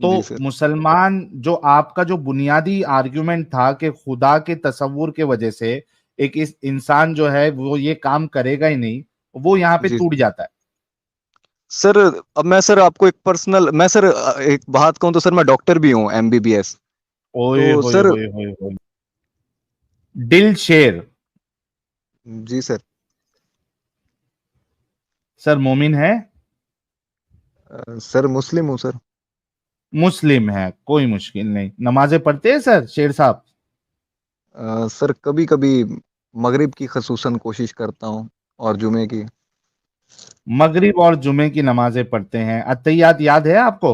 जी तो सर। मुसलमान जो आपका जो बुनियादी आर्ग्यूमेंट था कि खुदा के तसव्वुर के वजह से एक इस इंसान जो है वो ये काम करेगा ही नहीं, वो यहाँ पे जी टूट जाता है। सर, अब मैं सर आपको एक पर्सनल, मैं सर एक बात कहूँ तो सर मैं डॉक्टर भी हूँ, एमबीबीएस। ओए तो होए सर, होए होए होए। दिल शेर। जी सर। सर मोमिन है? सर मुस्लिम हूँ सर। मुस्लिम है, कोई मुश्किल नहीं। नमाजें पढ़ते हैं सर शेर साहब? सर कभी कभी मगरिब की खसूसन कोशिश करता हूँ, और जुमे की। मगरिब और जुमे की नमाजें पढ़ते हैं। अत्तहियात याद है आपको?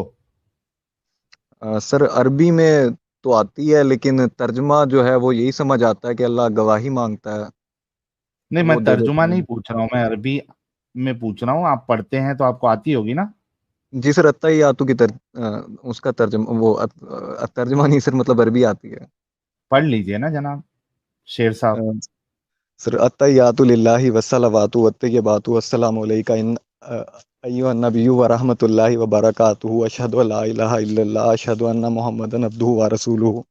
सर अरबी में तो आती है, लेकिन तर्जमा जो है वो यही समझ आता है कि अल्लाह गवाही मांगता है, नहीं, तो मैं वो दे तर्जुमा देता नहीं हूँ। पूछ रहा हूं, मैं अरबी में पूछ रहा हूँ। आप पढ़ते हैं तो आपको आती होगी ना? जी सर, अत्तहियातु की उसका तर्जमा वो तर्जमा नहीं सर, मतलब अरबी आती है। पढ़ लीजिए ना जनाब शेर अ, साहब। सर अत्तहियातु लिल्लाहि वस्सलावातु वत्तय्यबातु अस्सलामु अलैका इन अय्युहन नबिय्यु व रहमतुल्लाहि व बरकातुहू अशहदु अल्ला इलाहा इल्लल्लाह अशहदु अन्ना मुहम्मदन अब्दुहु व रसूलुहू।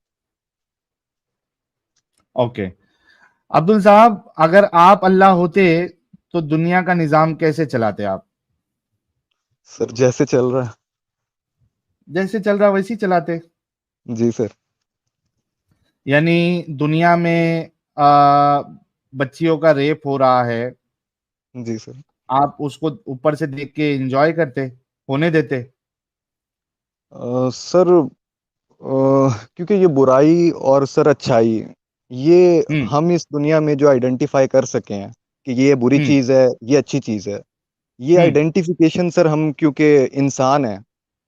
ओके। अब्दुल साहब, अगर आप अल्लाह होते तो दुनिया का निजाम कैसे चलाते आप? सर जैसे चल रहा जैसे चल रहा वैसे ही चलाते? है। जी सर। यानी दुनिया में आ, बच्चियों का रेप हो रहा है, जी सर। आप उसको ऊपर से देख के एंजॉय करते, होने देते? सर क्योंकि ये बुराई और सर अच्छाई, ये हम्म। हम इस दुनिया में जो आइडेंटिफाई कर सके हैं कि ये बुरी हम्म। चीज़ है, ये अच्छी चीज़ है, ये हम्म। आइडेंटिफिकेशन सर हम क्योंकि इंसान है,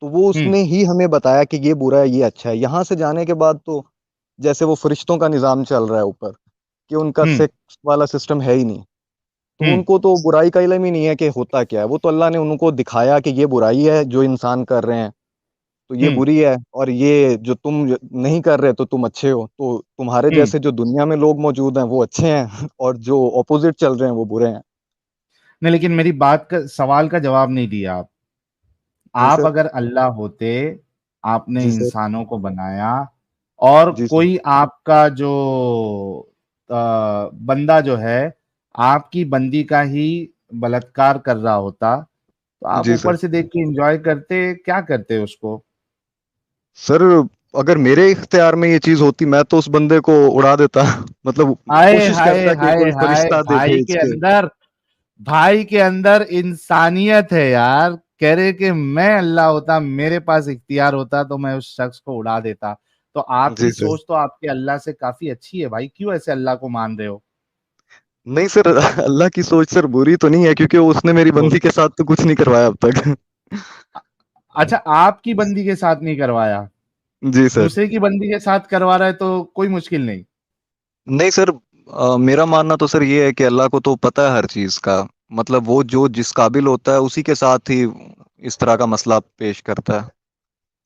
तो वो हम्म। उसने ही हमें बताया कि ये बुरा है ये अच्छा है। यहाँ से जाने के बाद तो जैसे वो फरिश्तों का निज़ाम चल रहा है ऊपर, कि उनका हम्म। सेक्स वाला सिस्टम है ही नहीं, तो हम्म। उनको तो बुराई का इल्म ही नहीं है कि होता क्या है। वो तो अल्लाह ने उनको दिखाया कि ये बुराई है जो इंसान कर रहे हैं, तो ये हम्म। बुरी है, और ये जो तुम नहीं कर रहे तो तुम अच्छे हो। तो तुम्हारे हम्म। जैसे जो दुनिया में लोग मौजूद हैं वो अच्छे हैं और जो ऑपोजिट चल रहे हैं वो बुरे हैं। नहीं, लेकिन मेरी बात का सवाल का जवाब नहीं दिया आप। जी आप सर। अगर अल्लाह होते, आपने जी सर। इंसानों को बनाया, और जी सर। कोई आपका जो बंदा जो है आपकी बंदी का ही बलात्कार कर रहा होता, तो आप जी सर। ऊपर से देख के एंजॉय करते, क्या करते उसको? सर अगर मेरे इख्तियार में ये चीज होती, मैं तो उस बंदे को उड़ा देता मतलब हाय कोशिश हाय करता कि हाय कोई हाय, फरिश्ता दे भाई भेज के के। अंदर, भाई के अंदर इंसानियत है यार। कह रहे कि मैं अल्लाह होता, मेरे पास इख्तियार होता तो मैं उस शख्स को उड़ा देता। तो जी आपकी सर। सोच तो आपके अल्लाह से काफी अच्छी है भाई, क्यों ऐसे अल्लाह को मान रहे हो? नहीं सर, अल्लाह की सोच सर बुरी तो नहीं है, क्योंकि उसने मेरी तो बंदी के साथ तो कुछ नहीं करवाया अब तक। अच्छा, आपकी बंदी के साथ नहीं करवाया, जी सर। दूसरे की बंदी के साथ करवा रहा है तो कोई मुश्किल नहीं। नहीं सर, मेरा मानना तो सर ये है कि अल्लाह को तो पता है हर चीज का, मतलब वो जो जिस काबिल होता है उसी के साथ ही इस तरह का मसला पेश करता है।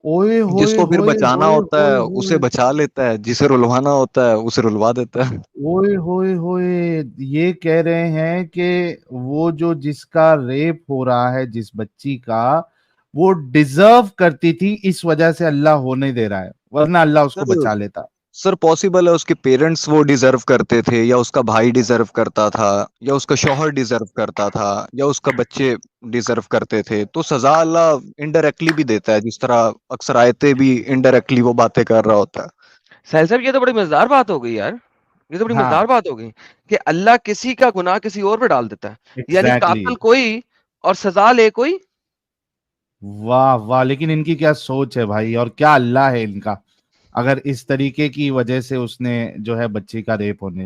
ओए होए जिसको फिर होए बचाना होए होता होए है उसे होए। बचा लेता है, जिसे रुलवाना होता है उसे रुलवा देता है। ओए होए होए। ये कह रहे हैं कि वो जो जिसका रेप हो रहा है, जिस बच्ची का, वो डिजर्व करती थी, इस वजह से अल्लाह होने दे रहा है, वरना अल्लाह उसको सर बचा लेता। सर पॉसिबल है उसके पेरेंट्स वो डिजर्व करते थे, या उसका भाई डिजर्व करता था, या उसका शौहर डिजर्व करता था, या उसका बच्चे डिजर्व करते थे, तो सजा अल्लाह इनडायरेक्टली भी देता है, जिस तरह अक्सर आयते भी इनडायरेक्टली वो बातें कर रहा होता है। साहिल साहब, ये तो बड़ी मजेदार बात हो गई यार। ये तो बड़ी मजेदार हाँ, बात हो गई कि अल्लाह किसी का गुनाह किसी और पे डाल देता है। यानी एग्जैक्टली कातिल कोई और सजा ले कोई। वाह वाह, लेकिन इनकी क्या सोच है भाई, और क्या अल्लाह है इनका, अगर इस तरीके की वजह से उसने जो है बच्ची का रेप होने,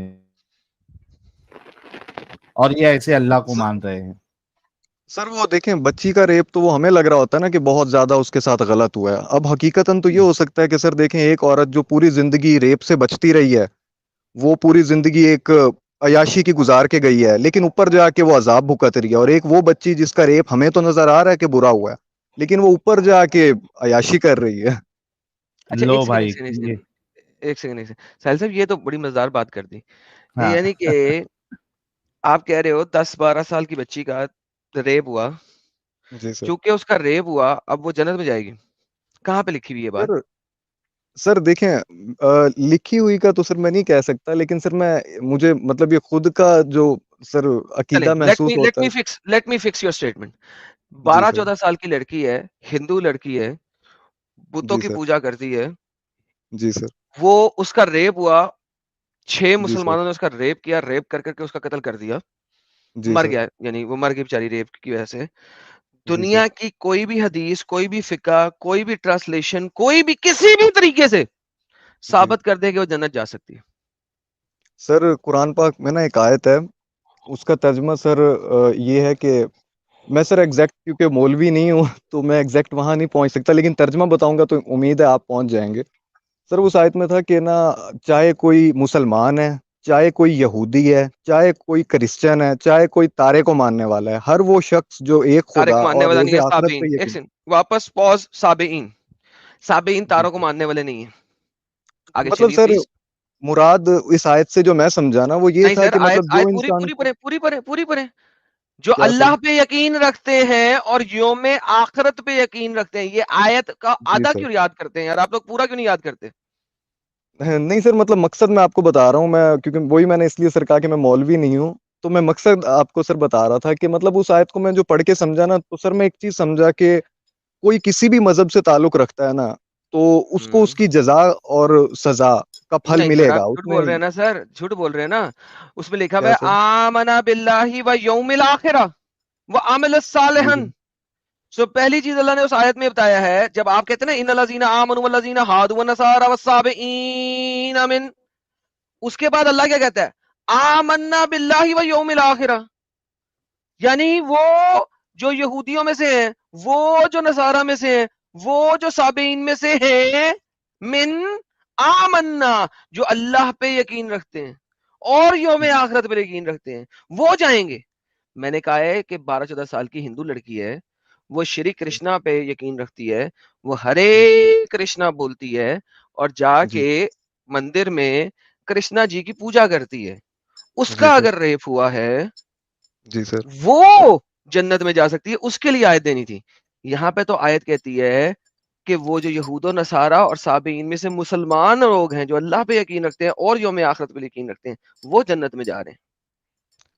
और ये ऐसे अल्लाह को सर मान रहे हैं। सर वो देखें, बच्ची का रेप तो वो हमें लग रहा होता है ना कि बहुत ज्यादा उसके साथ गलत हुआ है। अब हकीकतन तो ये हो सकता है कि सर देखें, एक औरत जो पूरी जिंदगी रेप से बचती रही है, वो पूरी जिंदगी एक अयाशी की गुजार के गई है, लेकिन ऊपर जाके वो अजाब भुगत रही है। और एक वो बच्ची जिसका रेप हमें तो नजर आ रहा है कि बुरा हुआ है, लेकिन वो ऊपर जाके अयाशी कर रही है। अच्छा, लो एक सेकंड एक भाई सेकंड एक ये। सेकंड एक सेकंड एक सेकंड साहिल साहब, ये तो बड़ी मजेदार बात कर दी। हाँ। यानी कि आप कह रहे हो 10-12 साल की बच्ची का रेप हुआ, जी सर। चूंकि उसका रेप हुआ अब वो जन्नत में जाएगी। कहाँ पे लिखी हुई है बात? सर सर देखें, लिखी हुई का तो सर मैं नहीं कह सकता, लेकिन सर मैं मुझे मतलब ये खुद का जो सर चलें, अकीदा महसूस होता है। Let me fix your statement. जी बारह सर। चौदह साल की लड़की है, हिंदू लड़की है, बुतों जी की सर। पूजा करती है, जी सर। वो उसका रेप हुआ, 6 जी सर। मुसलमानों ने उसका रेप किया, रेप कर करके उसका कत्ल कर दिया, जी मर सर। गया, यानी वो मर गई बेचारी रेप की वजह से। जी सर। दुनिया की कोई भी हदीस, कोई भी फिका, कोई भी ट्रांसलेशन, कोई भी किसी भी तरीके से जी साबित कर दे कि वो जन्नत जा सकती है। सर, कुरान पाक में ना एक आयत है, उसका तर्जुमा सर ये है कि मैं सर एग्जैक्ट क्योंकि मौलवी नहीं हूँ तो मैं एग्जैक्ट वहां नहीं पहुंच सकता, लेकिन तर्जुमा बताऊंगा तो उम्मीद है आप पहुंच जाएंगे। सर उस आयत में था कि ना, चाहे कोई मुसलमान है, चाहे कोई यहूदी है, चाहे कोई क्रिश्चियन है, चाहे कोई तारे को मानने वाला है, हर वो शख्स जो एक तारे को खुदा मानने और वाला नहीं रोज़े है, आखिरत साबेइन। पे एक यकीन। सेकंड, वापस पॉज। साबेइन, साबेइन जी तारों को सर। मानने वाले नहीं है। आगे मतलब चलिए सर प्लीज। मुराद इस आयत से जो मैं समझा ना वो ये नहीं था सर, कि आयत मतलब जो आयत पूरी इंसान पूरी को। पढ़े, पूरी पढ़े। जो क्या सर? अल्लाह पे यकीन रखते हैं और यौम आखिरत पे यकीन रखते हैं, ये आयत का जी आधा सर। क्यों याद करते हैं यार आप लोग, पूरा क्यों नहीं याद करते? नहीं सर, मतलब मकसद मैं आपको बता रहा हूँ, मैं क्योंकि वही मैंने इसलिए सर कहा कि मैं मौलवी नहीं हूँ, तो मैं मकसद आपको सर बता रहा था कि मतलब उस आयत को मैं जो पढ़ के समझा ना, तो सर मैं एक चीज समझा कि कोई किसी भी मजहब से ताल्लुक रखता है ना, तो उसको हम्म। उसकी जजा और सजा का फल नहीं सर, आप मिलेगा झूठ बोल उसमें। रहे हैं ना सर, झूठ बोल रहे हैं ना। उसमें लिखा हुआ क्या है सर? आमना बिल्लाहि व यौमिल आखिरा व अमिल जी सालिहन। सर। सो पहली चीज अल्लाह ने उस आयत में बताया है, जब आप कहते हैं ना इन्नल लजीना आमनु वल लजीना हादु वन नसारा वस्साबिईन मिन, उसके बाद अल्लाह क्या कहता है? आमन्ना बिल्लाहि व यौमिल आखिरा। यानी वो जो यहूदियों में से है, वो जो नसारा में से है, वो जो साबेइन में से है, मिन आमन्ना, जो अल्लाह पे यकीन रखते हैं और यौम आखिरत पे यकीन रखते हैं, वो जाएंगे। मैंने कहा है कि 12-14 साल की हिंदू लड़की है, वो श्री कृष्णा पे यकीन रखती है, वो हरे कृष्णा बोलती है और जी। जाके मंदिर में कृष्णा जी की पूजा करती है। जी उसका सर। अगर रेप हुआ है, जी सर। वो जन्नत में जा सकती है, उसके लिए आयत देनी थी। यहाँ पे तो आयत कहती है कि वो जो यहूदो नसारा और साबीन में से मुसलमान लोग हैं जो अल्लाह पे यकीन रखते हैं और यौम आखिरत पे यकीन रखते हैं, वो जन्नत में जा रहे हैं।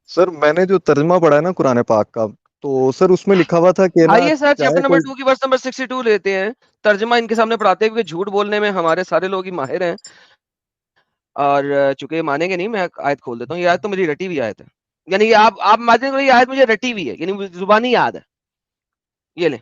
सर मैंने जो तर्जमा पढ़ा है ना कुरान पाक का, तो सर उसमें लिखा हुआ था कि ना, आइए सर, चैप्टर चाहे नंबर कोई। 2 की वर्स नंबर 62 लेते हैं। तर्जमा इनके सामने पढ़ाते हुए, झूठ बोलने में हमारे सारे लोग ही माहिर हैं और चूंकि ये मानेंगे नहीं, मैं आयत खोल देता हूँ। ये आयत तो मेरी रटी हुई आयत है, यानी ये आप मानेंगे, ये आयत मुझे रटी हुई है, यानी मुझे जुबानी याद है। ये ले,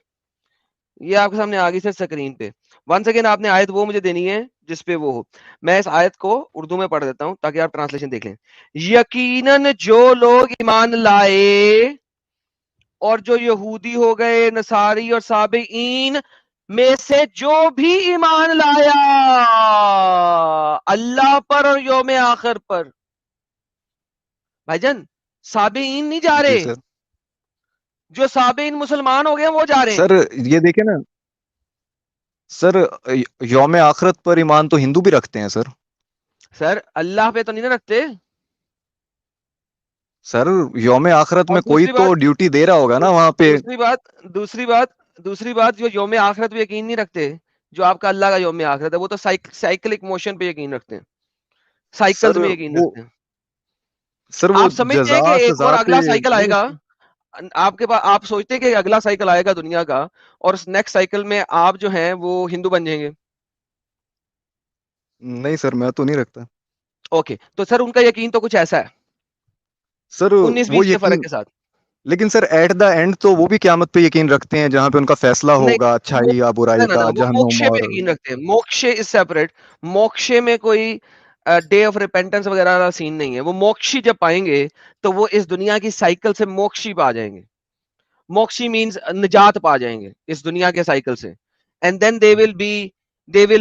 ये आपके सामने आ गई सर स्क्रीन पे। वन सेकेंड, आपने आयत वो मुझे देनी है जिसपे वो हो। मैं इस आयत को उर्दू में पढ़ देता हूं ताकि आप ट्रांसलेशन देख लें। यकीनन जो लोग ईमान लाए और जो यहूदी हो गए, नसारी और साबीन में से जो भी ईमान लाया अल्लाह पर और यौम आखिर पर, भाईजान साबीन नहीं जा जी रहे, सर। जो साबीन मुसलमान हो गए वो जा रहे हैं। सर ये देखे ना सर, यौम आखिरत पर ईमान तो हिंदू भी रखते हैं सर। सर अल्लाह पे तो नहीं ना रखते। सर यौम आखिरत और में कोई दूसरी तो बात, ड्यूटी दे रहा होगा ना दू, वहां पे। दूसरी बात दूसरी बात दूसरी बात, जो यौम आखिरत पे यकीन नहीं रखते, जो आपका अल्लाह का यौम आखिरत है, वो तो साइक्लिक मोशन पे यकीन रखते हैं, साइकिल्स सर में यकीन वो रखते हैं। सर वो आप समझते हैं जजा कि एक और सजा पे अगला साइकिल नहीं आएगा? रखते। आपके पास, आप सोचते हैं कि अगला साइकिल आएगा दुनिया का और नेक्स्ट साइकिल में आप जो हैं वो हिंदू बन जाएंगे? नहीं सर, मैं तो नहीं रखता। ओके, तो सर उनका यकीन तो कुछ ऐसा है, सर उन्नीस वो बीस के फर्क यकीन, के साथ। लेकिन सर एट द एंड तो वो भी क़यामत पे यकीन रखते हैं, जहां पे उनका फैसला नहीं, होगा अच्छाई या ना बुराई ना ना, का, वो जहन्नुम मोक्षे पे और। यकीन रखते हैं। मोक्षे इज सेपरेट। मोक्षे में कोई डे ऑफ रिपेंटेंस वगैरह का सीन नहीं है। वो मोक्षी जब पाएंगे तो वो इस दुनिया की साइकिल से मोक्षी पा जाएंगे। मोक्षी मींस निजात पा जाएंगे इस दुनिया के साइकिल से, and then they will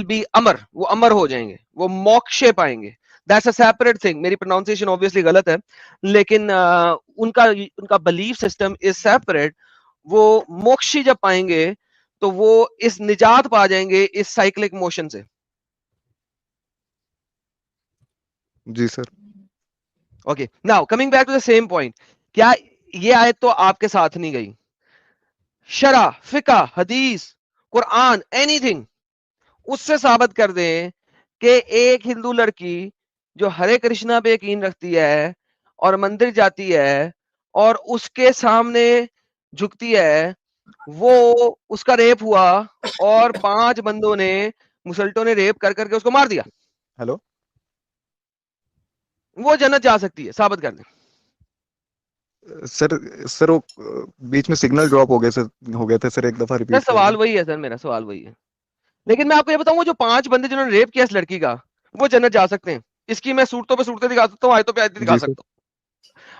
be अमर, वो अमर हो जाएंगे, वो मोक्षे पाएंगे। That's a separate thing. मेरी प्रोनाउंसिएशन ऑब्वियसली गलत है, लेकिन उनका उनका बिलीफ सिस्टम इज सेपरेट। वो मोक्षी जब पाएंगे तो वो इस निजात पा जाएंगे इस साइक्लिक मोशन से। जी sir. Okay, now coming back to the same point, क्या ये आयत तो आपके साथ नहीं गई? शरा, फिका, हदीस, कुरान, एनीथिंग, उससे साबित कर दें कि एक हिंदू लड़की जो हरे कृष्णा पे यकीन रखती है और मंदिर जाती है और उसके सामने झुकती है, वो उसका रेप हुआ और 5 बंदों ने, मुसल्टों ने रेप कर करके उसको मार दिया, हेलो वो जन्नत जा सकती है, साबित कर दें। सर। सर वो बीच में सिग्नल ड्रॉप हो गए सर, हो गए थे सर, एक दफा सर रिपीट सवाल करिए। वही है सर, मेरा सवाल वही है। लेकिन मैं आपको ये बताऊं, वो जो 5 बंदे जिन्होंने रेप किया इस लड़की का, वो जन्नत जा सकते हैं। इसकी मैं सूरतों पे सूरतें दिखा सकता हूँ, आयतों पे आयतें दिखा जी सर। सकता हूँ।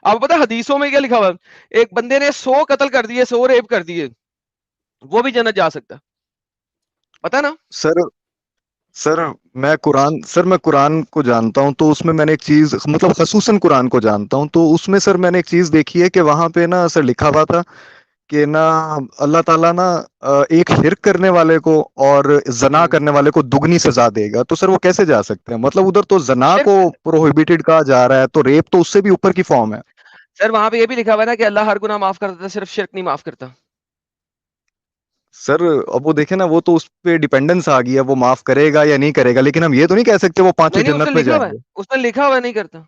आपको पता है हदीसों में क्या लिखा हुआ है? एक बंदे ने 100 कत्ल कर दिए, 100 रेप कर दिए, वो भी जन्नत जा सकता है, पता ना? सर सर मैं कुरान को जानता हूं, तो उसमें मैंने एक चीज, मतलब खसूसन कुरान को जानता हूं, तो उसमें सर मैंने एक चीज देखी है कि वहां पे ना सर लिखा हुआ था कि ना अल्लाह ताला ना एक शिर्क करने वाले को और जना करने वाले को दुगनी सजा देगा। तो सर वो कैसे जा सकते हैं? मतलब उधर तो जना को शिर्क, प्रोहिबिटेड कहा जा रहा है, तो रेप तो उससे भी ऊपर की फॉर्म है। सर वहां पे ये भी लिखा हुआ है ना कि अल्लाह हर गुनाह माफ कर देता है, सिर्फ शिर्क नहीं माफ करता। सर अब वो देखे ना, वो तो उस पे डिपेंडेंस आ गई है, वो माफ करेगा या नहीं करेगा, लेकिन हम ये तो नहीं कह सकते वो पांचों नहीं नहीं, उसने जन्नत में लिखा हुआ है, जाएंगे। उसने लिखा हुआ है नहीं करता।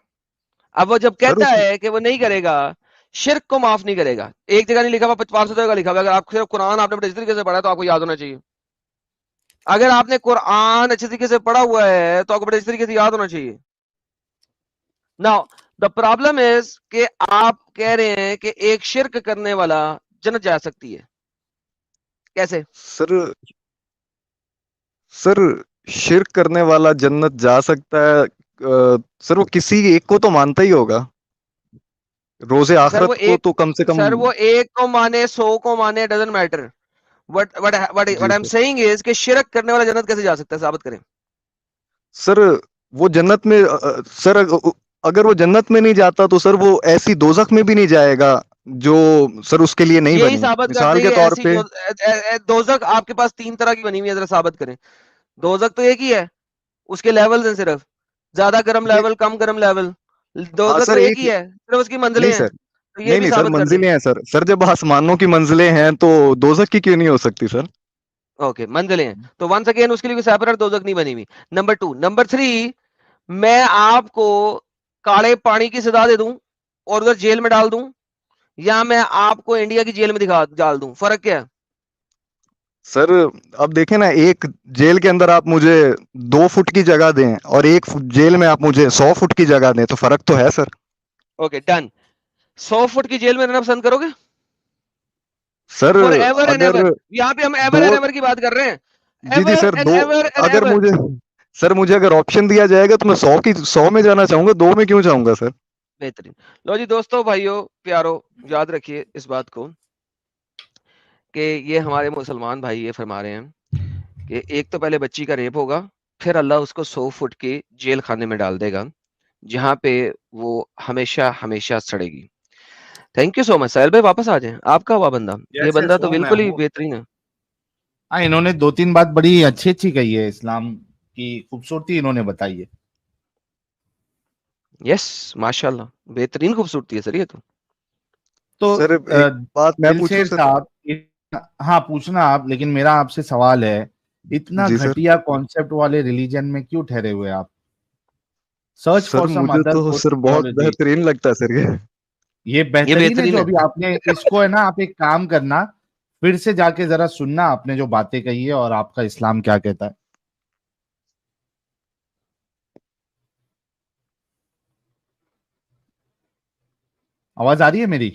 अब वो जब सर कहता उस है कि वो नहीं करेगा, शिर्क को माफ नहीं करेगा, एक जगह नहीं लिखा हुआ, 500 जगह लिखा हुआ है। अगर आप सिर्फ कुरान आपने बड़े अच्छे तरीके से पढ़ा है, तो आपको याद होना चाहिए। अगर आपने कुरान अच्छे तरीके से पढ़ा हुआ है तो आपको बड़े अच्छे तरीके से याद होना चाहिए। नाउ द प्रॉब्लम इज कि आप कह रहे हैं कि एक शिर्क करने वाला जन्नत जा सकती है, कैसे? सर सर शिर्क करने वाला जन्नत जा सकता है, सर वो किसी एक को तो मानता ही होगा, रोजे सर वो आखरत को एक, तो कम से कम। सर वो एक को माने, 100 को माने, doesn't matter. What ji I am sir. Saying is कि शिरक करने वाला जन्नत कैसे जा सकता है, साबित करें। सर वो जन्नत में सर अगर वो जन्नत में नहीं जाता तो सर वो ऐसी दोजख में भी नहीं जाएगा जो सर उसके लिए नहीं यही बनी। साबित कर मिसाल दे के ये तौर ऐसी पे। दोजक आपके पास 3 तरह की बनी हुई है, जरा साबित करें। दोजक तो एक ही है, उसके लेवल्स हैं सिर्फ, ज्यादा गर्म ये लेवल, कम गर्म लेवल। हाँ दोजक तो सर एक एक। ही है, सिर्फ उसकी मंजिलें नहीं हैं। सर। तो ये नहीं भी नहीं सर, साबित कर दें। मंजिलें हैं सर। सर जब आसमानों की मंजिलें हैं तो दोजख की क्यों नहीं हो सकती सर? ओके, मंजिलें हैं तो वंस अगेन उसके लिए कोई सेपरेट दोजक नहीं बनी हुई। नंबर 2, नंबर 3, मैं आपको काले पानी की सजा दे दूं और उधर जेल में डाल दूं, या मैं आपको इंडिया की जेल में दिखा डाल दूं, फर्क क्या है? सर अब देखें ना, एक जेल के अंदर आप मुझे 2 फुट की जगह दें और एक जेल में आप मुझे 100 फुट की जगह दें, तो फर्क तो है सर। Okay done. 100 फुट की जेल में रहना पसंद करोगे? सर फॉर एवर एंड अगर एवर, यहाँ पे हम एवर दो एंड एवर की बात कर रहे हैं। जी जी एवर सर, एंड दो एवर एंड अगर एवर। मुझे सर मुझे अगर ऑप्शन दिया जाएगा तो मैं 100 में जाना चाहूंगा, 2 में क्यों जाऊंगा सर? बेहतरीन। लो जी दोस्तों, भाइयों, प्यारो, याद रखिए इस बात को कि ये हमारे मुसलमान भाई ये फरमा रहे हैं कि एक तो पहले बच्ची का रेप होगा, फिर अल्लाह उसको 100 फुट के जेल खाने में डाल देगा, जहां पे वो हमेशा हमेशा सड़ेगी। Thank you so much. Sahil भाई वापस आ जाएं, आपका हुआ बंदा, ये यस बंदा यस, तो हूँ मैं बिल्कुल ही हूँ। बेहतरीन है। हाँ, इन्होंने 2-3 बात बड़ी अच्छी अच्छी कही है, इस्लाम की खूबसूरती इन्होंने बताई है। यस, माशाल्लाह, बेहतरीन खूबसूरती है सर ये तो। तो सर एक बात मैं पूछूं दिलशेर सर? साहब, हाँ पूछना आप, लेकिन मेरा आपसे सवाल है, इतना जी सर। घटिया कॉन्सेप्ट वाले रिलीजन में क्यों ठहरे हुए आप? सर्च सर फॉर सम मुझे अदर तो गुड सर बहुत थियोलॉजी। बेहतरीन लगता है सर ये। ये ये बेहतरीन है बेहतरीन जो है। अभी आपने इसको है ना, आप एक काम करना, फिर से जाके जरा सुनना आपने जो बातें कही है और आपका इस्लाम क्या कहता है। आवाज आ रही है मेरी?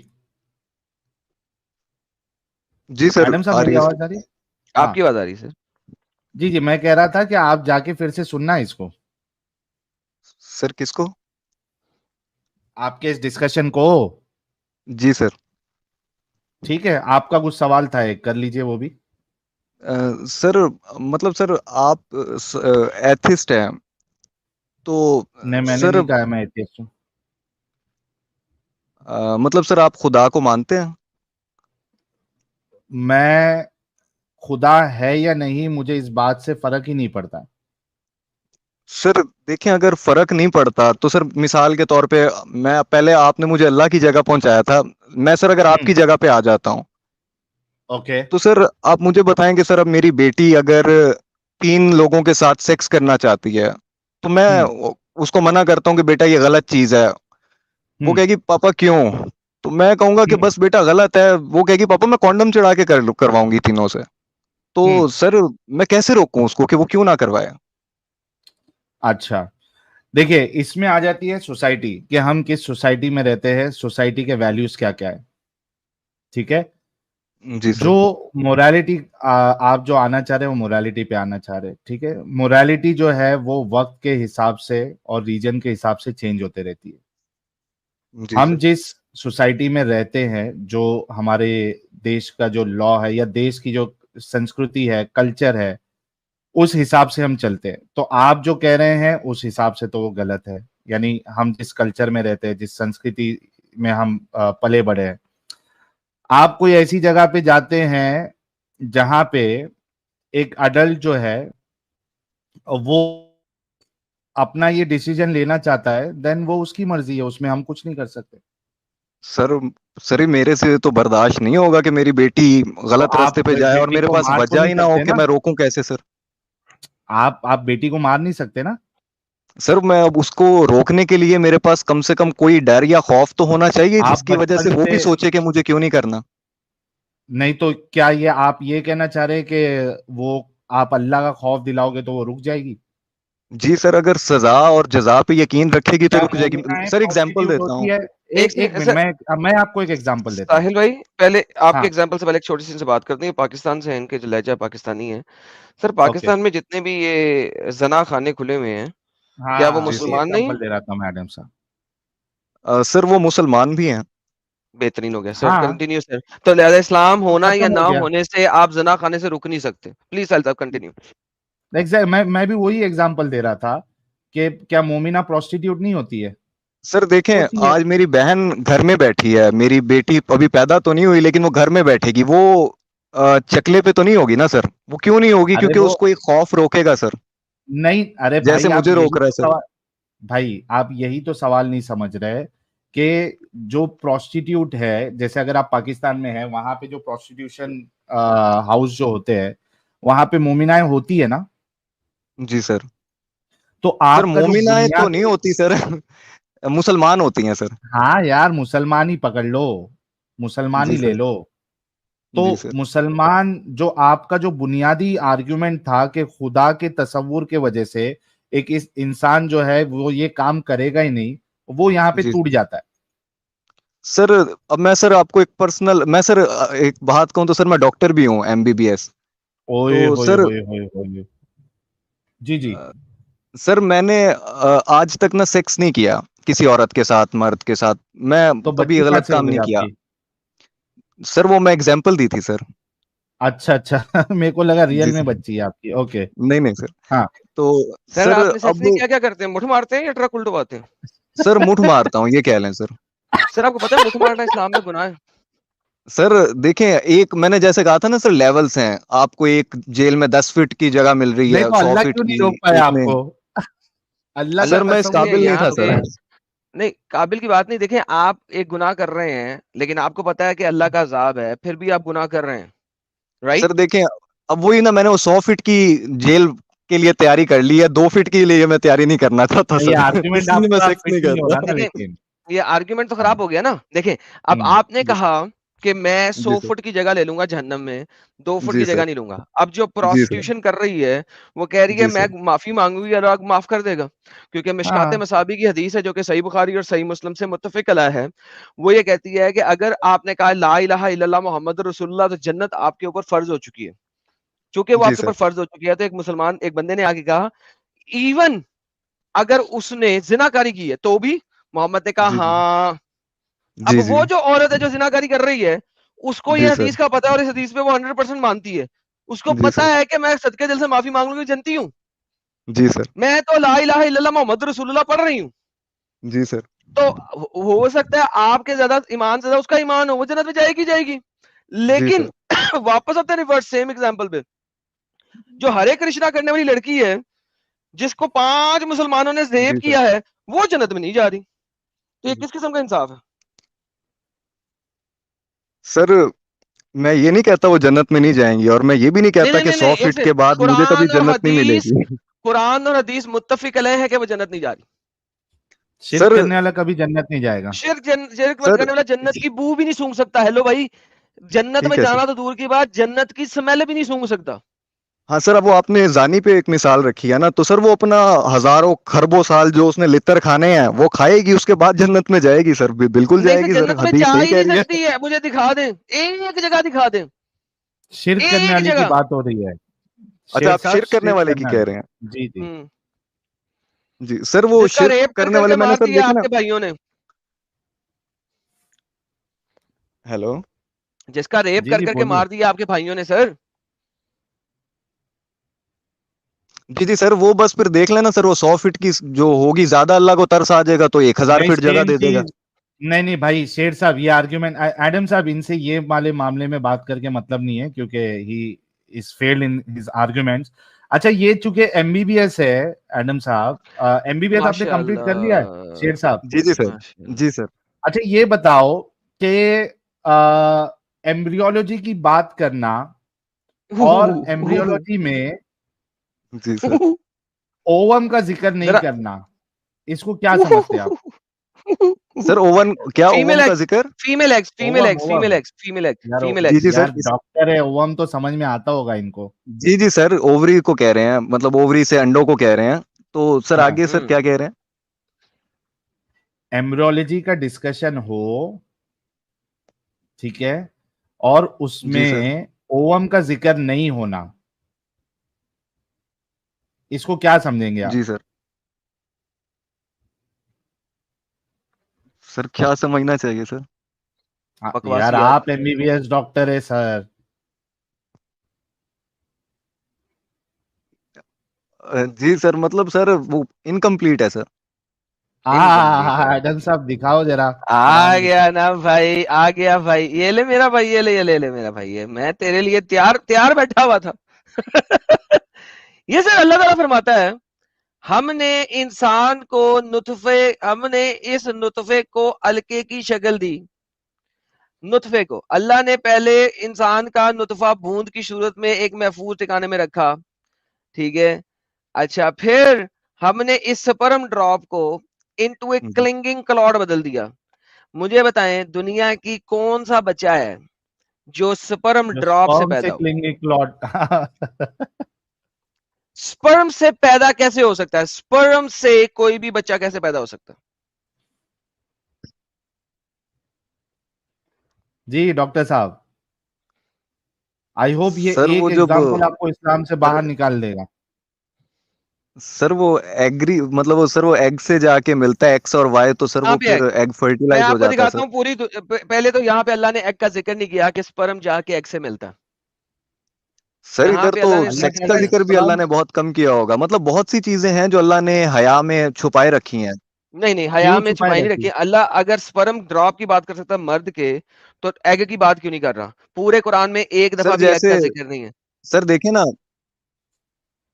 जी सर मैडम साहब आ मेरी रही है सर। आवाज आ रही है? हाँ, आपकी आवाज आ रही है सर। जी जी, मैं कह रहा था कि आप जाके फिर से सुनना इसको, सर किसको? आपके इस डिस्कशन को। जी सर। ठीक है, आपका कुछ सवाल था, एक कर लीजिए वो भी। सर मतलब सर आप एथिस्ट हैं, तो नहीं, मैंने सर नहीं कहा मैं एथियस्ट हूँ। मतलब सर आप खुदा को मानते हैं? मैं, खुदा है या नहीं मुझे इस बात से फर्क ही नहीं पड़ता। सर देखें, अगर फर्क नहीं पड़ता तो सर मिसाल के तौर पे, मैं पहले आपने मुझे अल्लाह की जगह पहुंचाया था, मैं सर अगर हम्म। आपकी जगह पे आ जाता हूं ओके। तो सर आप मुझे बताएंगे सर, अब मेरी बेटी अगर 3 लोगों के साथ सेक्स करना चाहती है तो मैं हम्म। उसको मना करता हूँ कि बेटा ये गलत चीज है। वो हम्म। कहेगी पापा क्यों? तो मैं कहूंगा कि हम्म। बस बेटा गलत है। वो कहेगी पापा मैं कॉन्डम चढ़ा के करवाऊंगी तीनों से। तो हम्म। सर मैं कैसे रोकूं उसको कि वो क्यों ना करवाए? अच्छा, देखिए इसमें आ जाती है सोसाइटी, कि हम किस सोसाइटी में रहते हैं, सोसाइटी के वैल्यूज क्या क्या है। ठीक है। जी जो सर। मोरालिटी आप जो आना चाह रहे हो, मोरालिटी पे आना चाह रहे हैं, ठीक है। मोरालिटी जो है वो वक्त के हिसाब से और रीजन के हिसाब से चेंज होते रहती है। जी हम सर। जिस सोसाइटी में रहते हैं, जो हमारे देश का जो लॉ है या देश की जो संस्कृति है, कल्चर है, उस हिसाब से हम चलते हैं। तो आप जो कह रहे हैं उस हिसाब से तो वो गलत है। यानी हम जिस कल्चर में रहते हैं, जिस संस्कृति में हम पले बढ़े हैं, आप कोई ऐसी जगह पे जाते हैं जहां पे एक अडल्ट जो है वो अपना ये डिसीजन लेना चाहता है, देन वो उसकी मर्जी है, उसमें हम कुछ नहीं कर सकते। सर सर ये मेरे से तो बर्दाश्त नहीं होगा कि मेरी बेटी तो गलत आप रास्ते पे जाए और बेटी मेरे को पास मार तो वजह नहीं ही ना हो सकते कि ना। मैं रोकूं कैसे सर? आप बेटी को मार नहीं सकते ना। सर मैं अब उसको रोकने के लिए मेरे पास कम से कम कोई डर या खौफ तो होना चाहिए आप जिसकी वजह बचपन से वो से भी सोचे कि मुझे क्यों नहीं करना। नहीं तो क्या ये आप ये कहना चाह रहे हैं कि वो आप अल्लाह का खौफ दिलाओगे तो वो रुक जाएगी? जी सर, अगर सजा और जजा पे यकीन रखेगी तो क्या रुक जाएगी मोमिनाएं सर। एग्जांपल प्रोस्टिट्यूट देता होती हूँ। है? एक एक सेकंड मिनट, सर, मैं आपको एक एग्जांपल देता हूँ। साहिल भाई, पहले आपके हाँ। एग्जाम्पल से पहले एक छोटी सी इनसे बात करते हैं। पाकिस्तान से हैं, इनके जो लहजा पाकिस्तानी है। Sir okay. पाकिस्तान में जितने भी ये जना खाने खुले हुए हैं, क्या वो हाँ, जी वही सर। मुसलमान नहीं एग्जांपल है? दे रहा था मैडम साहब। सर वो मुसलमान भी हैं। बेहतरीन हो गया सर, हाँ, कंटिन्यू सर। तो लिहाजा इस्लाम तो होना खत्म या हो ना गया। होने से आप जना खाने से रुक नहीं सकते। प्लीज साहिल साहब कंटिन्यू। एग्जैक्ट, मैं भी वही एग्जांपल दे रहा था कि क्या मोमिना प्रोस्टिट्यूट नहीं होती है? सर देखें, होती है। आज मेरी बहन घर में बैठी है, मेरी बेटी अभी पैदा तो नहीं हुई लेकिन वो घर में बैठेगी। वो चकले पे तो नहीं होगी ना सर? वो क्यों नहीं होगी? अरे क्योंकि वो उसको एक खौफ रोकेगा सर, नहीं, अरे जैसे भाई आप मुझे यही रोक रहा है तो सर। सवाल, भाई आप यही तो सवाल नहीं समझ रहे कि जो प्रोस्टिट्यूट है, जैसे अगर आप पाकिस्तान में हैं, वहां पे जो प्रोस्टिट्यूशन हाउस जो होते हैं, वहां पे मोमिनाएं होती है ना। जी सर। तो सर आपका जो मोमिनाएं तो नहीं बुनियादी, होती सर। मुसलमान होती हैं सर। हाँ यार, मुसलमान ही पकड़ लो, मुसलमान जी ही ले सर। लो। जी तो सर। मुसलमान, जो आपका जो बुनियादी आर्ग्यूमेंट था कि खुदा के तसव्वुर के वजह से एक इस इंसान जो है वो ये काम करेगा ही नहीं, वो यहाँ पे जी टूट जाता है। सर। अब मैं सर आपको एक पर्सनल, मैं सर एक बात कहूं तो सर मैं डॉक्टर भी हूँ, एमबीबीएस। ओए तो होए सर होए होए होए। जी जी। सर मैंने आज तक ना सेक्स नहीं किया किसी औरत के साथ, मर्द के साथ। मैं तो कभी बच्ची कहाँ गलत से हो काम गई नहीं किया। आपकी? सर वो मैं एग्जाम्पल दी थी सर। अच्छा अच्छा। मेरे को लगा जी रियल में सर। बच्ची है आपकी। ओके। नहीं नहीं सर। हाँ। तो सर सर आपने सेक्स अब नहीं किया, क्या करते हैं? मुठ मारते हैं या ट्रक उल्टवाते हैं? सर मुठ मारता हूँ ये कह लें सर। सर आपको पता है मुठ मारना इस्लाम में गुनाह है? सर देखें, एक मैंने जैसे कहा था ना सर, लेवल्स हैं। आपको एक जेल में 10 फीट की जगह मिल रही नहीं है, तो 100 अल्लाह फीट क्यों नहीं की, रोक पाया एक में। आपको? अल्लाह का अल्लाह सर मैं इस तसव्वुर देखिए काबिल नहीं यहाँ था पे, सर। नहीं काबिल की बात नहीं। देखें आप एक गुनाह कर रहे हैं, लेकिन आपको पता है कि अल्लाह का अजाब है, फिर भी आप गुनाह कर रहे हैं, सर राइट? देखें, अब वही ना, मैंने वो 100 फीट की जेल के लिए तैयारी कर ली है, 2 फीट के लिए मैं तैयारी नहीं करना चाहता ये सर। आर्ग्यूमेंट इसलिए मैं आपका सेक्स फिट नहीं नहीं हो कर रहा ना, रहा। लेकिन। ये आर्ग्यूमेंट तो हाँ। खराब हो गया ना। देखें, अब आपने जी कहा सर। कि मैं जी 100 सर। फुट की जगह ले लूंगा जहन्नम में, 2 फुट जी की सर। जगह नहीं लूंगा। अब जो जी सर। प्रोस्टिट्यूशन कर रही है, वो कह रही है जी मैं सर। माफी मांगूंगी, अल्लाह माफ कर देगा। क्योंकि मिशकात हाँ। मसाबी की हदीस है जो कि सही बुखारी और सही मुस्लिम से मुत्तफिक अला है। वो ये कहती है कि अगर आपने कहा ला इलाहा इल्लल्लाह मोहम्मद रसूलुल्लाह, तो जन्नत आपके ऊपर फर्ज हो चुकी है। चूंकि वो जी आपके ऊपर सर। फर्ज हो चुकी है, तो एक मुसलमान, एक बंदे ने आगे कहा, इवन अगर उसने जिनाकारी की है तो भी? मोहम्मद ने कहा जी जी। हाँ। अब जी जी। वो जो औरत है जो जिनाकारी कर रही है, उसको ये जी सर। हदीस का पता है और इस हदीस पे वो 100% मानती है। उसको जी पता सर। है कि मैं सदके दिल से माफी मांग लूंगी, जनती हूँ। जी सर। मैं तो ला इलाहा इल्लल्लाह मोहम्मद रसूलुल्लाह पढ़ रही हूँ। जी सर। तो हो सकता है आपके ज्यादा ईमान से ज्यादा उसका ईमान हो, वो जन्नत में जाएगी जाएगी। जी लेकिन सर। वापस आते हैं रिवर्स सेम एग्जांपल पे। जो हरे कृष्णा करने वाली लड़की है, जिसको 5 मुसलमानों ने रेप जी सर। किया है, वो जन्नत में नहीं जा रही। तो ये किस किस्म का इंसाफ है? सर मैं ये नहीं कहता वो जन्नत में नहीं जाएंगी, और मैं ये भी नहीं नहीं कहता नहीं कि नहीं 100 नहीं, एक फीट से के बाद मुझे कभी कुरान और जन्नत नहीं हदीस, मिलेगी। कुरान और हदीस मुत्तफिक अलैह है कि वो जन्नत नहीं जा रही। शिर्क सर करने वाला कभी जन्नत नहीं जाएगा। शिर्क मत सर करने वाला जन्नत की बू भी नहीं सूंघ सकता। हेलो भाई, जन्नत में ठीक है सर। जाना तो दूर की बात, जन्नत की स्मेल भी नहीं सूंघ सकता। हाँ सर, अब वो आपने जानी पे एक मिसाल रखी है ना, तो सर वो अपना हजारों खरबों साल जो उसने लित्तर खाने हैं वो खाएगी, उसके बाद जन्नत में जाएगी सर, बिल्कुल नहीं फिर जाएगी सर, जन्नत में हदीस जा सही ही कह नहीं रही है। सकती है, मुझे दिखा दें, एक जगह दिखा दें, शिर्क करने एक वाले की जगह। बात हो रही है। अच्छा, शेर आप साहब, शिरक करने शिर्क वाले की करने कह वाले। रहे हैं? जी जी। हम्म, जी सर, वो जिसका शिरक रेप कर करने वाले करके मैंने मार सर दिया देखे ना। आपके भाइयों ने, हेलो। जिसका रेप जी कर जी करके बोलिए। मार दिया आपके भाइयों ने सर। जी जी सर, वो बस फिर देख लेना सर, वो 100 फीट की जो होगी ज्यादा, अल्लाह को तरस आ जाएगा तो 1000 फीट जगह सेम दे देगा। चीज। नहीं नहीं भाई शेर साहब, ये आर्ग्यूमेंट एडम साहब, इनसे ये वाले मामले में बात करके मतलब नहीं है, क्योंकि he is failed in his arguments. अच्छा, ये चूंकि एमबीबीएस है, एडम साहब, एमबीबीएस आपने कंप्लीट कर लिया है, शेर माशाल्लाह, साहब? जी जी सर। माशाल्लाह। जी सर। अच्छा, ये बताओ कि एम्ब्रियोलॉजी की बात करना और एम्ब्रियोलॉजी में जी सर। ओवम का जिक्र नहीं जरा करना, इसको क्या समझते हैं आप? सर ओवन, क्या फीमेल ओवम का एग्स, जिक्र? Female eggs, female ovum eggs, ovum. Female eggs, female eggs, यार फीमेल जी एग्स। जी यार सर डॉक्टर है, ओवम तो समझ में आता होगा इनको। जी जी सर, ओवरी को कह रहे हैं, मतलब ओवरी से अंडों को कह रहे हैं। तो सर हाँ, आगे सर क्या कह रहे हैं? एम्ब्रियोलॉजी का डिस्कशन हो, ठीक है, और जी सर। उसमें ओवम का जिक्र नहीं होना, इसको क्या समझेंगे आप? जी सर। सर क्या समझना चाहिए सर? यार बकवासियत। आप एमबीबीएस डॉक्टर है सर। जी सर, मतलब सर वो इनकम्प्लीट है सर। इनकम्प्लीट है। एडम साहब दिखाओ जरा, आ कुरान दिखाओ। गया ना भाई, आ गया भाई, ये ले मेरा भाई, ये ले मेरा भाई, ये मैं तेरे लिए तैयार तैयार बैठा हुआ था। ये सर अल्लाह ताला फरमाता है, हमने इंसान को नुतफे, हमने इस नुतफे को अलके की शक्ल दी। नुतफे को अल्लाह ने पहले इंसान का नुतफा बूंद की सूरत में एक महफूज ठिकाने में रखा, ठीक है। अच्छा, फिर हमने इस स्पर्म ड्रॉप को इनटू ए जी क्लिंगिंग क्लॉड बदल दिया। मुझे बताएं, दुनिया की कौन सा बच्चा है जो स्पर्म जो ड्रॉप से स्पर्म से पैदा हो? Clingy clot. स्पर्म से पैदा कैसे हो सकता है? स्पर्म से कोई भी बच्चा कैसे पैदा हो सकता है? जी डॉक्टर साहब, आई होप ये सर, एक वो जब एग्जांपल आपको इस्लाम से सर बाहर निकाल देगा। सर वो एग्री, मतलब वो सर वो एग से जाके मिलता है एक्स और वाई, तो सर यहाँ वो पे फिर एग, एग मैं फर्टिलाइज हो आपको जाता है दिखाता सर। हूँ पूरी पहले तो यहाँ पे अल्लाह ने एग का जिक्र नहीं किया कि स्पर्म जाके एग से मिलता है। सर यहाँ इधर पे तो अल्लाह ने अल्लाह सिर्फ सेक्स का कहता बोला है है, जिक्र भी अल्लाह स्पर्म। ने बहुत कम किया होगा, मतलब बहुत सी चीजें हैं जो अल्लाह ने हया में छुपाए रखी हैं। नहीं नहीं, हया क्यों में छुपाए छुपाई नहीं रखी रखी? है। अल्लाह अगर स्पर्म ड्रॉप की बात कर सकता है मर्द के, तो एग की बात क्यों नहीं कर रहा? पूरे कुरान में एक सर दफा भी एग जैसे, का जिक्र नहीं है। सर देखें ना,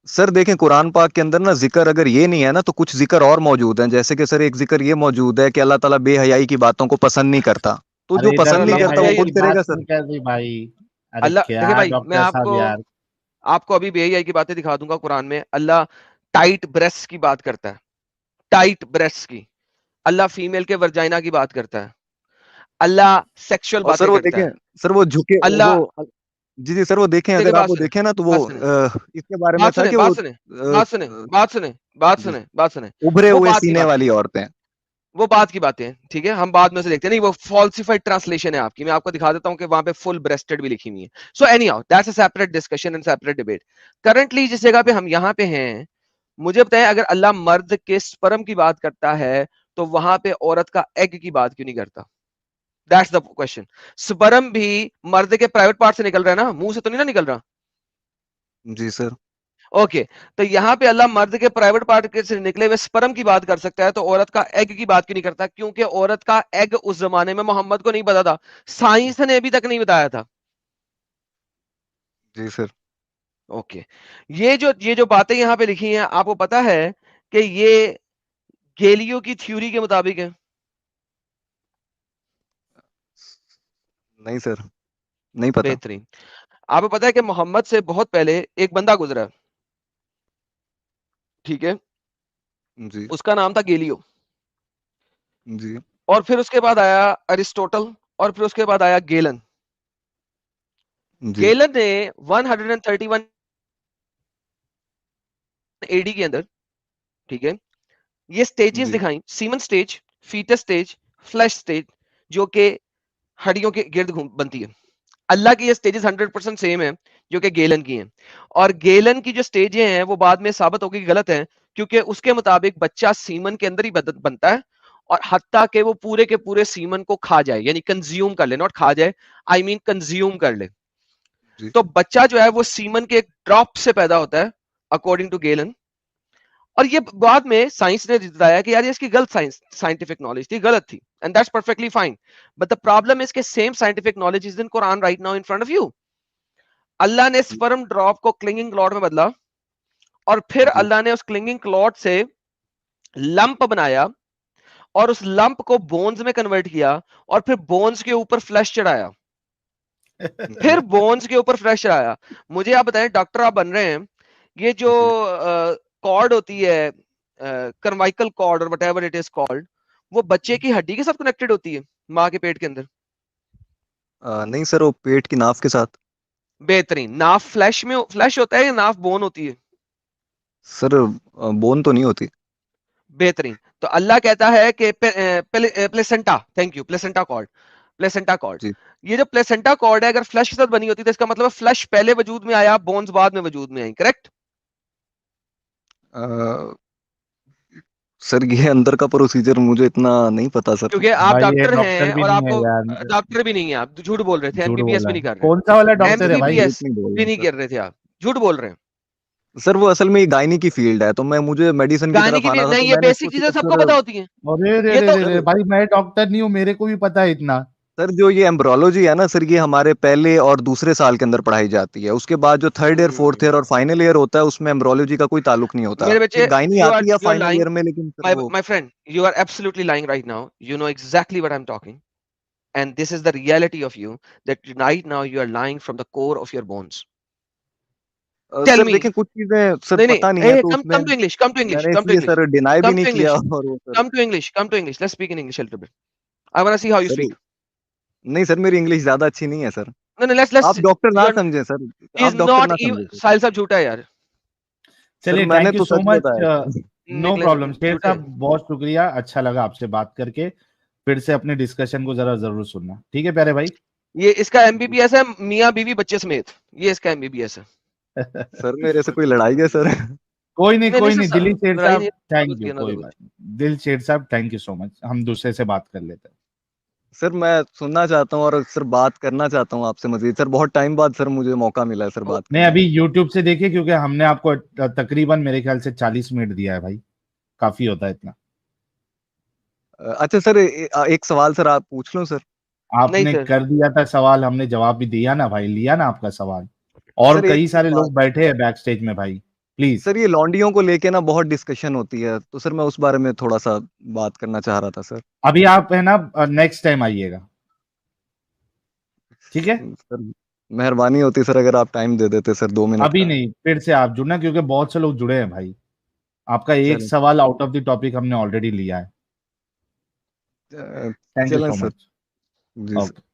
सर देखें कुरान पाक के अंदर ना जिक्र अगर ये नहीं है ना, तो कुछ जिक्र और मौजूद हैं, जैसे कि सर एक जिक्र ये मौजूद है कि अल्लाह ताला बेहयाई की बातों को पसंद नहीं करता। तो जो अरे इधर सर पसंद नहीं अल्लाह करता वो बेहयाई, बेहयाई की खुद बात करेगा सर। नहीं कर रही भाई। अरे अल्लाह क्या देखिए भाई, मैं डॉक्टर साहब आपको यार। आपको अभी बेहयाई की बातें दिखा दूंगा। कुरान में अल्लाह टाइट ब्रेस्ट की बात करता है, टाइट ब्रेस्ट की। अल्लाह फीमेल के वर्जाइना की बात करता है। अल्लाह सेक्सुअल और सर बातें वो करता देखें, है। सर वो झुके अल्लाह, वो, जी जी सर वो देखें, देखिए अगर आप बात वो सुने, देखें ना तो वो बात सुने, इसके बारे में बात था सुने, कि वो बात सुने, बात सुने, बात सुने, बात जी सुने, बात सुने। उभरे वो हुए बात की सीने बातें, वाली औरतें। वो बात की बातें हैं, ठीक है, हम बाद में से देखते हैं। नहीं, वो फॉल्सिफाइड ट्रांसलेशन है आपकी, मैं आपको दिखा देता हूं कि वहां पे फुल ब्रेस्टेड भी लिखी हुई है। So any how, that's a separate discussion and separate debate. Currently जिस जगह पे हम यहाँ पे हैं, मुझे बताएं, अगर अल्लाह मर्द के स्पर्म की बात करता है, तो वहां पे औरत का एग की बात क्यों नहीं करता? That's the question. स्पर्म भी मर्द के प्राइवेट पार्ट से निकल रहा है ना, मुंह से तो नहीं ना निकल रहा। जी सर। ओके, तो यहाँ पे अल्लाह मर्द के प्राइवेट पार्ट के से निकले हुए स्पर्म की बात कर सकता है, तो औरत का एग की बात क्यों नहीं करता? क्योंकि औरत का एग उस जमाने में मोहम्मद को नहीं पता था, साइंस ने अभी तक नहीं बताया था। जी सर। ओके, ये जो बातें यहाँ पे लिखी हैं, आपको पता है कि ये गैलियो की थ्योरी के मुताबिक है? नहीं सर। नहीं पता। बेहतरीन। आपको पता है कि मोहम्मद से बहुत पहले एक बंदा गुजरा, ठीक है, जी उसका नाम था गैलियो, जी और फिर उसके बाद आया अरिस्टोटल, और फिर उसके बाद आया गेलन। जी गेलन ने 131 एडी के अंदर, ठीक है, ये स्टेजेस जी दिखाई, semen stage, fetus stage, flash stage, जो कि हड्डियों के गिर्द बनती है। अल्लाह की ये स्टेजेस 100% सेम है जो कि गेलन की हैं, और गेलन की जो स्टेजें हैं वो बाद में साबित होगी गलत है, क्योंकि उसके मुताबिक बच्चा सीमन के अंदर ही बनता है, और हत्ता के वो पूरे के पूरे सीमन को खा जाए, यानी कंज्यूम कर ले, नॉट खा जाए, आई मीन कंज्यूम कर ले। जी तो बच्चा जो है वो सीमन के एक ड्रॉप से पैदा होता है अकॉर्डिंग टू गेलन। और ये बाद में साइंस ने बताया कि यार ये इसकी गलत साइंटिफिक नॉलेज थी, गलत थी, and that's perfectly fine, but the problem is के same scientific knowledge is in Quran right now in front of you. Allah ने स्पर्म ड्रॉप को क्लिंगिंग क्लॉड में बदला, और फिर जी अल्लाह ने उस क्लिंगिंग क्लॉड से लंप बनाया, और उस लंप को बोन्स में कन्वर्ट किया, और फिर बोन्स के ऊपर फ्लैश चढ़ाया, फिर जी बोन्स के ऊपर फ्लैश चढ़ाया। मुझे आप बताएं, डॉक्टर आप बन रहे हैं, ये जो जी कॉर्ड होती है, करवाइकल कॉर्ड और व्हाटएवर इट इज कॉल्ड, वो बच्चे की हड्डी के साथ कनेक्टेड होती है माँ के पेट के अंदर। नहीं सर, वो पेट की नाफ के साथ। बेहतरीन। नाफ फ्लैश में फ्लैश होता है या नाफ बोन होती है? सर बोन तो नहीं होती। बेहतरीन। तो अल्लाह कहता है कि placenta, thank you, placenta cord, placenta cord, जी ये जो प्लेसेंटा कॉर्ड है अगर फ्लैश के साथ बनी होती तो इसका मतलब फ्लैश पहले वजूद में आया, बोन्स बाद में वजूद में आई, करेक्ट? अ, सर ये अंदर का प्रोसीजर मुझे इतना नहीं पता सर। क्योंकि आप भाई ये डॉक्टर डॉक्टर हैं, भी और नहीं है आपको यार, डॉक्टर भी नहीं है, आप झूठ बोल रहे थे, झूठ एमबीबीएस बोला भी नहीं है। कर रहे, कौन सा वाला डॉक्टर है सर भाई? झूठ एमबीबीएस नहीं बोल रहे भी हैं नहीं सर। कर रहे थे आप, झूठ बोल रहे हैं। सर वो असल में गायनी की फील्ड है, तो मैं मुझे मेडिसिन की गाने तरफ की भी आना था, तो नहीं, ये मैंने बेसिक सोचा चीजें सबको सर। पता होती हैं। अरे रे ये रे तो रे रे सर भाई, मैं डॉक्टर नहीं हूँ, मेरे को भी पता है इतना। सर जो ये एम्ब्रोलॉजी है ना सर, ये हमारे पहले और दूसरे साल के अंदर पढ़ाई जाती है। उसके बाद जो थर्ड ईयर, फोर्थ ईयर और फाइनल ईयर होता है, उसमें एम्ब्रोलॉजी का कोई ताल्लुक नहीं होता। मेरे ये बच्चे, गायनी आती है you are final lying, year में, लेकिन सर my वो my friend, you are absolutely lying right now. You know exactly what I'm talking, and this is the reality of you, that right now you are lying from the core of your bones. Tell sir me. देखें कुछ चीजें sir नहीं पता नहीं नहीं, है, hey, तो come उसमें come to English, come to English, मैंने come to इसलिए English, सर डिनाई भी come नहीं to किया, English, और वो sir come to English, come to English. Let's speak in English a little bit. I want to see how you sir speak. नहीं sir, मेरी English ज्यादा अच्छी नहीं है सर। No no, let's आप डॉक्टर ना you're समझें सर, is आप डॉक्टर not ना even समझें सर। साहिल साहब झूठा है यार। सर चलिए, मैंने थैंक यू तो सो सच मच। बताया सर। नो निकले प्रॉब्लम शेर झूठे। साहब, बहुत शुक्रिया, अच्छा लगा आपसे बात करके। फिर से अपने डिस्कशन को जरा जरूर सुनना, ठीक है प्यारे भाई? ये इसका एमबीबीएस है, मियाँ बीवी बच्चे समेत, ये इसका एमबीबीएस है। सर मेरे से कोई लड़ाई है सर? कोई नहीं, नहीं नहीं कोई नहीं, दिलीप शेर लड़ाई साहब, नहीं, थैंक जबरदस्ती यू, है ना कोई बात जबरदस्ती। नहीं। दिल शेर साहब, थैंक यू सो मच, हम दूसरे से बात कर लेते हैं। सर मैं सुनना चाहता हूँ और सर बात करना चाहता हूँ आपसे मजीद। सर बहुत टाइम बाद सर मुझे मौका मिला है सर बात नहीं, करने अभी का। यूट्यूब से देखिए, क्योंकि हमने आपको तकरीबन मेरे ख्याल से 40 मिनट दिया है भाई, काफी होता है इतना। अच्छा सर, एक सवाल सर आप पूछ लूँ सर? नहीं आपने सर, कर दिया था सवाल, हमने जवाब भी दिया ना भाई, लिया ना आपका सवाल। और सर एक कई चीज सारे बात, लोग बैठे हैं बैक स्टेज में भाई, प्लीज। सर ये लॉन्डियों को लेके ना बहुत डिस्कशन होती है, तो सर मैं उस बारे में थोड़ा सा बात करना चाह रहा था सर। अभी आप है ना, नेक्स्ट टाइम आइएगा, ठीक है? सर मेहरबानी होती सर अगर आप टाइम दे देते सर, 2 मिनट अभी का। नहीं, फिर से आप जुड़ना, क्योंकि बहुत से लोग जुड़े हैं भाई। आपका एक चलें। सवाल आउट ऑफ द टॉपिक हमने ऑलरेडी लिया है। थैंक यू चलें सो सर। मच। जी सर। ओके।